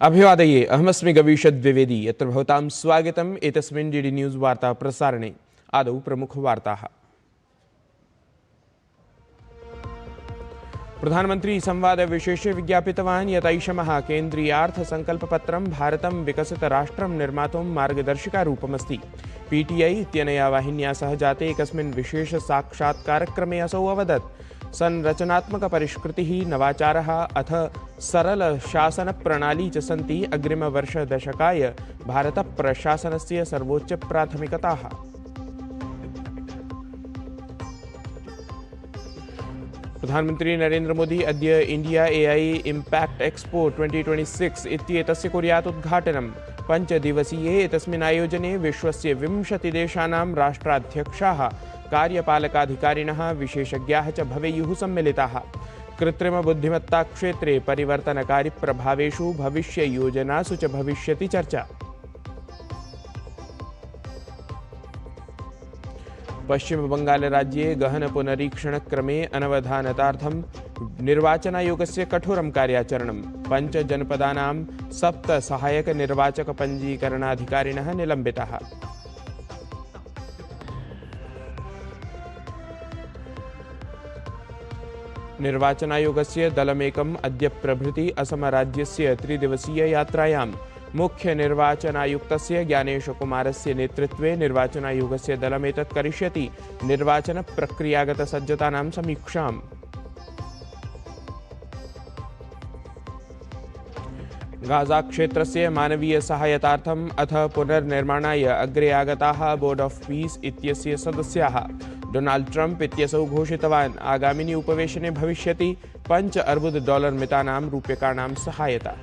अभिवादये अहमस्मि गवीषद् द्विवेदी यत्र भवतां स्वागतम् एतस्मिन् डीडी न्यूज़ वार्ता प्रसारणे। आदौ प्रमुखवार्ताः। प्रधानमंत्री संवाद विशेषे विज्ञापितवान् यत् ऐषमः केन्द्रीयार्थसङ्कल्पपत्रं भारतं विकसितराष्ट्रं निर्मातुं मार्गदर्शिकारूपमस्ति। पीटीआई इत्यनया वाहिन्या सह जाते एकस्मिन् विशेष साक्षात्कारक्रमे असौ अवदत् संरचनात्मकपरिष्कृतिः, नवाचारः अथ सरलशासनप्रणाली च सन्ति अग्रिमवर्षदशकाय भारतप्रशासनस्य सर्वोच्चप्राथमिकताः। प्रधानमंत्री नरेंद्र मोदी अद्य इंडिया एआई इम्पैक्ट एक्सपो 2026 इत्येतस्य कुर्यात् उद्घाटनम्। 5 दिवसीये एतस्मिन् आयोजने विश्वस्य 20 देशानां राष्ट्राध्यक्षाः, कार्यपालकाधिकारिणः, विशेषज्ञाः च भवेयुः सम्मिलिताः। कृत्रिमबुद्धिमत्ता क्षेत्रे परिवर्तनकारी प्रभावेषु भविष्ययोजनासु च भविष्यति चर्चा। पश्चिमबंगालराज्ये गहन पुनरीक्षणक्रमे अनवधानतार्थं निर्वाचनायोगस्य कठोरं कार्याचरणं। 5 जनपदानां 7 सहायक निर्वाचक पंजीकरणाधिकारिणः निलम्बिताः। निर्वाचनायोगस्य दलमेकम् अद्य प्रभृति असमराज्यस्य 3 दिवसीय यात्रायां मुख्य निर्वाचनायुक्तस्य ज्ञानेशकुमारस्य नेतृत्वे निर्वाचनायोगस्य दलमेतत् करिष्यति निर्वाचन प्रक्रियागत सज्जतानां समीक्षाम्। गाजा क्षेत्रस्य मानवीय सहायतार्थम् अथ पुनर्निर्माणाय अग्रे आगताः बोर्ड ऑफ पीस इत्यस्य सदस्याः। डोनाल्ड ट्रम्प इत्यसौ घोषितवान् आगामिनि उपवेशने भविष्यति $5 अर्ब मितानां रूप्यकाणां सहायता।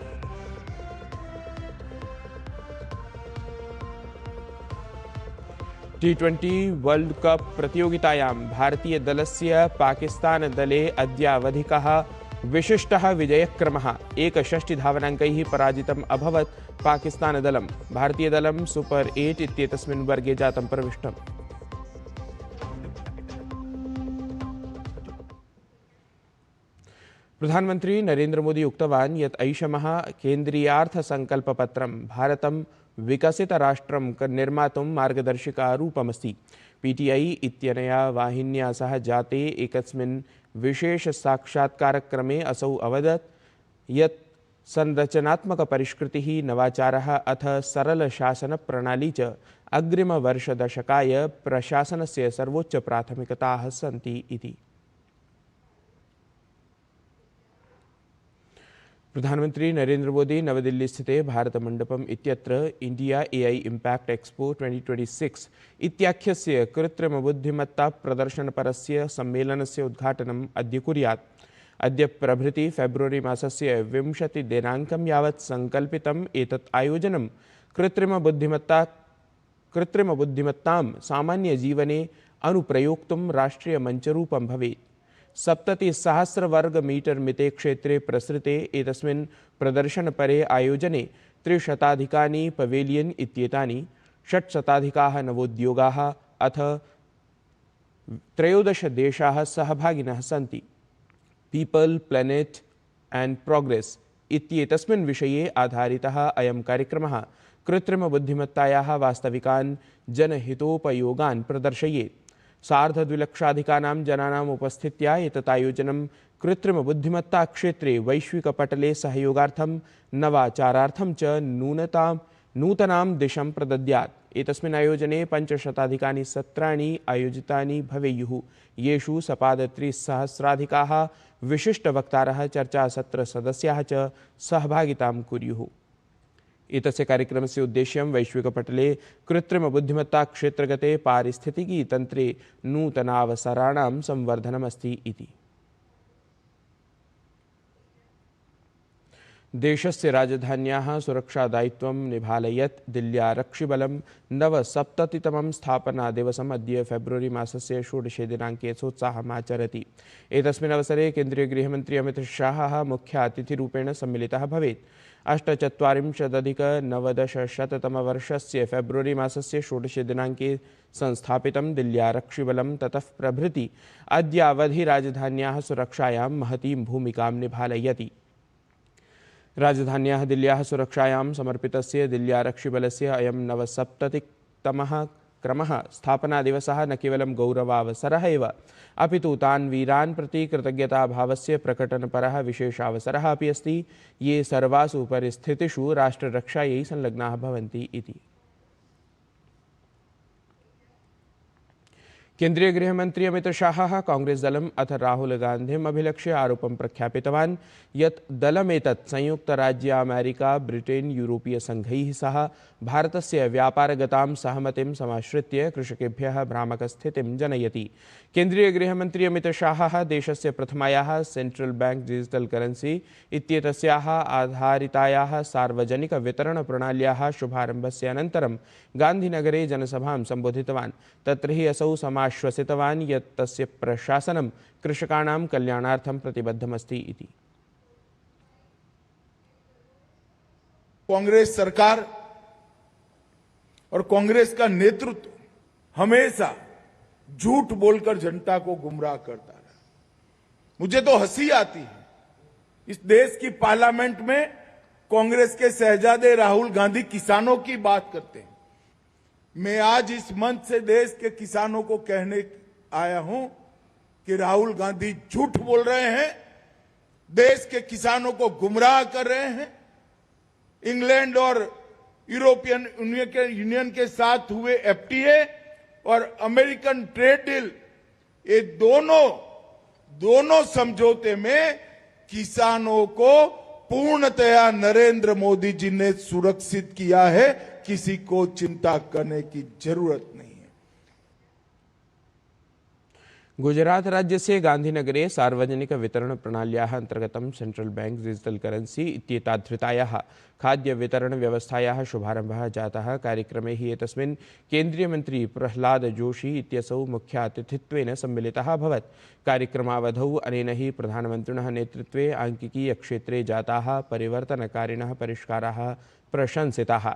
T20 वर्ल्ड कप प्रतियोगितायां भारतीय दलस्य पाकिस्तान दले अद्यावधिकः विशिष्टः विजयक्रमः। 61 धावनाङ्कैः पराजितम् अभवत् पाकिस्तानदलं। भारतीयदलं सुपर 8 इत्येतस्मिन् वर्गे जातं प्रविष्टम्। प्रधानमंत्री नरेंद्र मोदी उक्तवान् यत् ऐषमः केन्द्रीयार्थसङ्कल्पपत्रं भारतं विकसितराष्ट्रं निर्मातुं मार्गदर्शिकारूपमस्ति। पीटीआई इत्यनया वाहिन्या सह जाते एकस्मिन् विशेष साक्षात्कारक्रमे असौ अवदत् यत् संरचनात्मकपरिष्कृतिः, नवाचारः अथ सरलशासनप्रणाली च अग्रिमवर्षदशकाय प्रशासनस्य सर्वोच्चप्राथमिकताः सन्ति इति। प्रधानमंत्री नरेंद्र मोदी नवदिल्ली स्थिते भारतमण्डपम् इत्यत्र इंडिया एआई इम्पैक्ट एक्सपो 2026 इत्याख्यस्य कृत्रिमबुद्धिमत्ता प्रदर्शनपरस्य सम्मेलनस्य उद्घाटनम् अद्य कुर्यात्। अद्य प्रभृति फेब्रुवरी मासस्य 20 दिनाङ्कं यावत् संकल्पितम् एतत् आयोजनं कृत्रिमबुद्धिमत्तां सामान्यजीवने अनुप्रयोक्तुं राष्ट्रियमञ्चरूपं भवेत्। 70,000 वर्गमीटर मिते क्षेत्रे प्रसृते एतस्मिन् प्रदर्शनपरे आयोजने 300 पवेलियन इत्येतानि, 600 नवोद्योगाः अथ 13 देशाः सहभागिनः सन्ति। पीपल, प्लैनेट एंड प्रोग्रेस इत्येतस्मिन् विषये आधारितः अयं कार्यक्रमः कृत्रिमबुद्धिमत्तायाः वास्तविकान् जनहितोपयोगान् प्रदर्शयेत्। 2,50,000 जनानाम् उपस्थित्या एतत् आयोजनं कृत्रिमबुद्धिमत्ता क्षेत्रे वैश्विकपटले सहयोगार्थं, नवाचारार्थं च नूतनां दिशं प्रदद्यात्। एतस्मिन् आयोजने 500 सत्राणि आयोजितानि भवेयुः, येषु सपाद-3,000 विशिष्टवक्तारः, चर्चासत्रसदस्याः च सहभागितां कुर्युः। एतस्य कार्यक्रमस्य उद्देश्यं वैश्विकपटले कृत्रिमबुद्धिमत्ता क्षेत्रगते पारिस्थितिकी तन्त्रे नूतनावसराणां संवर्धनमस्ति इति। देशस्य राजधान्याः सुरक्षादायित्वं निभालयत् दिल्ल्यारक्षिबलं 79तमं स्थापनादिवसम् अद्य फेब्रुवरी मासस्य 16 दिनाङ्के सोत्साहमाचरति। एतस्मिन् अवसरे केन्द्रीय गृहमन्त्री अमित शाहः मुख्य अतिथिरूपेण सम्मिलितः भवेत्। 48-1990 फेब्रुवरी मासस्य 16 दिनाङ्के संस्थापितं दिल्ल्यारक्षिबलं ततः प्रभृति अद्यावधि राजधान्याः सुरक्षायां महतीं भूमिकां निभालयति। राजधान्याः दिल्ल्याः सुरक्षायां समर्पितस्य दिल्ल्यारक्षिबलस्य अयं नवसप्ततितमः क्रमः स्थापनादिवसः न केवलं गौरवावसरः एव अपितु तान् वीरान् प्रति कृतज्ञताभावस्य प्रकटनपरः विशेषावसरः अपि अस्ति ये सर्वासु परिस्थितिषु राष्ट्ररक्षायै संलग्नाः भवन्ति इति। केंद्रीय गृहमंत्री अमित शाह कांग्रेस दलम् अथ राहुल गान्धिम् अभिलक्ष्य आरोपं प्रख्यापितवान् यत् दलमेतत् संयुक्तराज्य अमेरिका ब्रिटेन यूरोपीय संघैः सह भारतस्य व्यापारगतां सहमतिं समाश्रित्य कृषकेभ्यः भ्रामकस्थितिं जनयति। केंद्रीय गृहमंत्री अमित शाह देशस्य प्रथमायाः सेंट्रल बैंक डिजिटल करेंसी इत्येतस्याः आधारितायाः सार्वजनिक वितरण प्रणाल्याः शुभारम्भस्य अनन्तरं गान्धीनगरे जनसभां सम्बोधितवान्। तत्र हि असौ समाश्वसितवान् यत् तस्य प्रशासनं कृषकाणां कल्याणार्थं प्रतिबद्धमस्ति इति। कांग्रेस सरकार और कांग्रेस का नेतृत्व हमेशा झूठ बोलकर जनता को गुमराह करता रहा। मुझे तो हंसी आती है, इस देश की पार्लियामेंट में कांग्रेस के शहजादे राहुल गांधी किसानों की बात करते हैं। मैं आज इस मंच से देश के किसानों को कहने आया हूं कि राहुल गांधी झूठ बोल रहे हैं, देश के किसानों को गुमराह कर रहे हैं। इंग्लैंड और यूरोपियन यूनियन के साथ हुए एफटीए और अमेरिकन ट्रेड डील, ये दोनों समझौते में किसानों को पूर्णतया नरेंद्र मोदी जी ने सुरक्षित किया है। किसी को चिंता करने की जरूरत नहीं है। गुजरात राज्यस्य गान्धीनगरे सार्वजनिक वितरण प्रणाल्याः अन्तर्गतं सेंट्रल बैंक डिजिटल करेंसी इत्येताधृतायाः खाद्य वितरण व्यवस्थायाः शुभारम्भः जातः। कार्यक्रमे हि एतस्मिन् केन्द्रीय मन्त्री प्रह्लाद जोशी इत्यसौ मुख्यातिथित्वेन सम्मिलितः अभवत्। कार्यक्रमावधौ अनेन हि प्रधानमन्त्रिणः नेतृत्वे आङ्किकीयक्षेत्रे जाताः परिवर्तनकारिणः परिष्काराः प्रशंसिताः।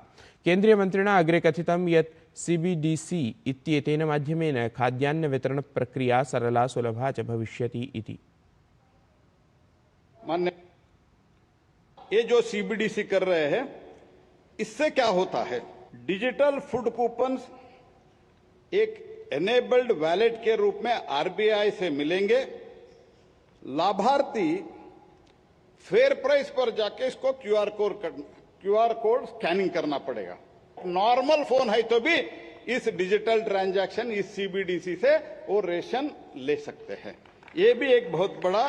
केन्द्रीय मंत्रिणा अग्रे कथितं यत् सीबीडीसी इत्येतेन माध्यमेन खाद्यान्न वितरण प्रक्रिया सरला सुलभा च भविष्यति इति। मान्य ये जो सीबीडीसी कर रहे हैं, इससे क्या होता है, डिजिटल फूड कूपन्स एक एनेबल्ड वैलेट के रूप में आरबीआई से मिलेंगे। लाभार्थी फेयर प्राइस पर जाके इसको क्यूआर कोड स्कैनिंग करना पड़ेगा। नॉर्मल फोन है तो भी इस डिजिटल ट्रांजैक्शन इस सीबीडीसी से वो रेशन ले सकते हैं। ये भी एक बहुत बड़ा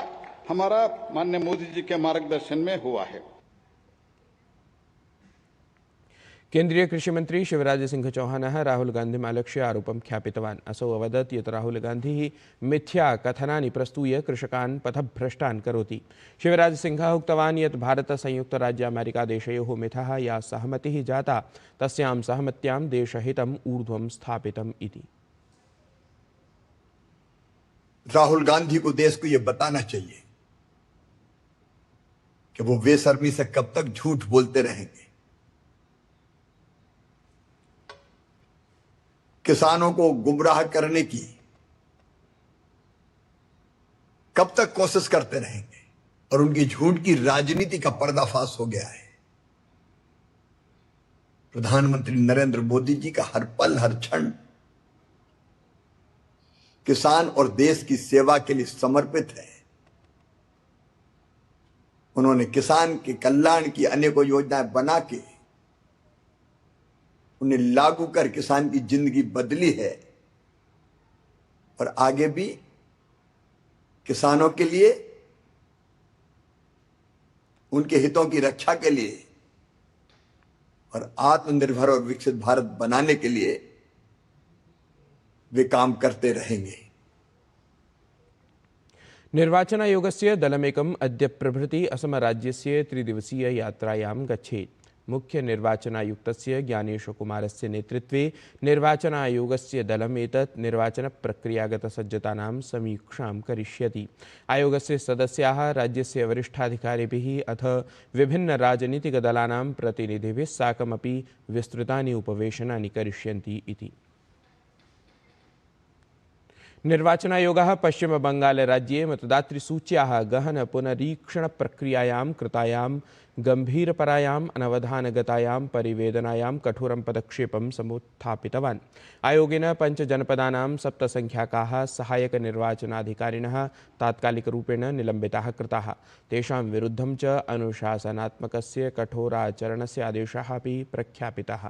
हमारा माननीय मोदी जी के मार्गदर्शन में हुआ है। केन्द्रीय कृषि मंत्री शिवराज सिंह चौहानः राहुल गान्धिम् आलक्ष्य आरोपं ख्यापितवान्। असौ अवदत् यत् राहुल गान्धिः मिथ्या कथनानि प्रस्तूय कृषकान् पथभ्रष्टान् करोति। शिवराज सिंहः उक्तवान् यत् भारत संयुक्त राज्य अमेरिका देशयोः मिथः या सहमतिः जाता तस्यां सहमत्यां देशहितम् ऊर्ध्वं स्थापितम् इति। राहुल गांधी को देश को यह बताना चाहिए कि वो बेशर्मी से कब तक झूठ बोलते रहेंगे। किसानों को गुमराह करने की कब तक कोशिश करते रहेंगे और उनकी झूठ की राजनीति का पर्दाफाश हो गया है। प्रधानमंत्री नरेंद्र मोदी जी का हर पल हर क्षण किसान और देश की सेवा के लिए समर्पित है। उन्होंने किसान के कल्याण की अनेकों योजनाएं बना के उन्हें लागू कर किसान की जिंदगी बदली है और आगे भी किसानों के लिए, उनके हितों की रक्षा के लिए और आत्मनिर्भर और विकसित भारत बनाने के लिए वे काम करते रहेंगे। निर्वाचन आयोगस्य दलमेकम् अद्य प्रभृति असम राज्यस्य त्रिदिवसीय यात्रायां गच्छेत्। मुख्य निर्वाचनायुक्तस्य ज्ञानेश कुमारस्य नेतृत्वे निर्वाचन आयोगस्य दलम् एतत् निर्वाचन प्रक्रियागतसज्जतानां समीक्षां करिष्यति। आयोगस्य सदस्याः राज्यस्य वरिष्ठाधिकारिभिः अथ विभिन्न राजनीतिकदलानां प्रतिनिधिभिः साकमपि विस्तृतानि उपवेशनानि करिष्यन्ति इति। निर्वाचनायोगः पश्चिमबङ्गालराज्ये मतदातृसूच्याः गहन पुनरीक्षणप्रक्रियायां कृतायां गम्भीरपरायाम् अनवधानगतायां परिवेदनायां कठोरं पदक्षेपं समुत्थापितवान्। आयोगेन पञ्चजनपदानां सप्तसङ्ख्याकाः सहायकनिर्वाचनाधिकारिणः तात्कालिकरूपेण निलम्बिताः कृताः। तेषां विरुद्धं च अनुशासनात्मकस्य कठोराचरणस्य आदेशः अपि प्रख्यापितः।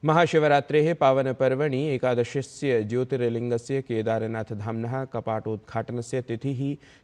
महाशिवरात्रेः पावनपर्वणि एकादशस्य ज्योतिर्लिङ्गस्य केदारनाथधाम्नः कपाटोद्घाटनस्य तिथिः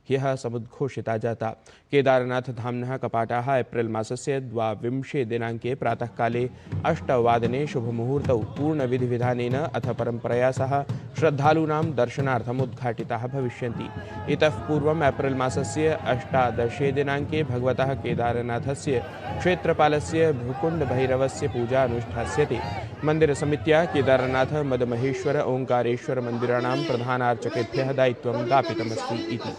ह्यः समुद्घोषिता जाता। केदारनाथधाम्नः कपाटाः एप्रिल् मासस्य 22 दिनाङ्के प्रातःकाले 8 वादने शुभमुहूर्तौ पूर्णविधिविधानेन अथ परम्परया सह श्रद्धालूनां दर्शनार्थम् उद्घाटिताः भविष्यन्ति। इतः पूर्वम् एप्रिल् मासस्य 18 दिनाङ्के भगवतः केदारनाथस्य क्षेत्रपालस्य भृकुण्डभैरवस्य पूजा अनुष्ठास्यते। मन्दिरसमित्या केदारनाथ मदमहेश्वर ओंकारेश्वर मन्दिराणां प्रधानार्चकेभ्यः दायित्वं दापितमस्ति इति।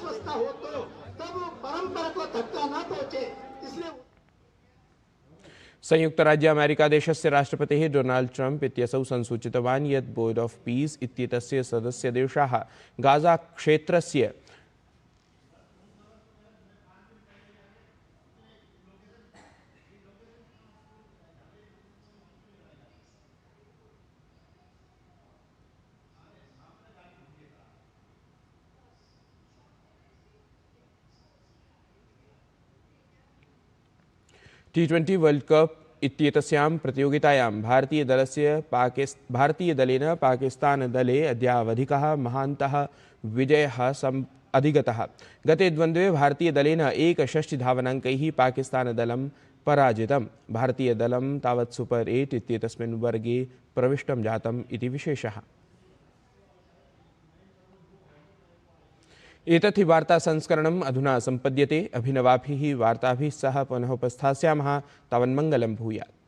संयुक्तराज्य अमेरिकादेशस्य राष्ट्रपतिः डोनाल्ड ट्रम्प इत्यसौ संसूचितवान् यत् बोर्ड ऑफ पीस इत्येतस्य सदस्यदेशाः गाजा क्षेत्रस्य T20 वर्ल्ड कप इत्येतस्यां प्रतियोगितायां भारतीयदलेन पाकिस्तानदले अद्यावधिकः महान्तः विजयः अधिगतः। गते द्वन्द्वे भारतीयदलेन 61 धावनाङ्कैः पाकिस्तानदलं पराजितम्। भारतीयदलं तावत् सुपर 8 इत्येतस्मिन् वर्गे प्रविष्टं जातम् इति विशेषः। एतत् हि वार्ता संस्करणम् अधुना सम्पद्यते। अभिनवाभिः वार्ताभिः सह पुनः उपस्थास्यामः। तावन्मङ्गलं भूयात्।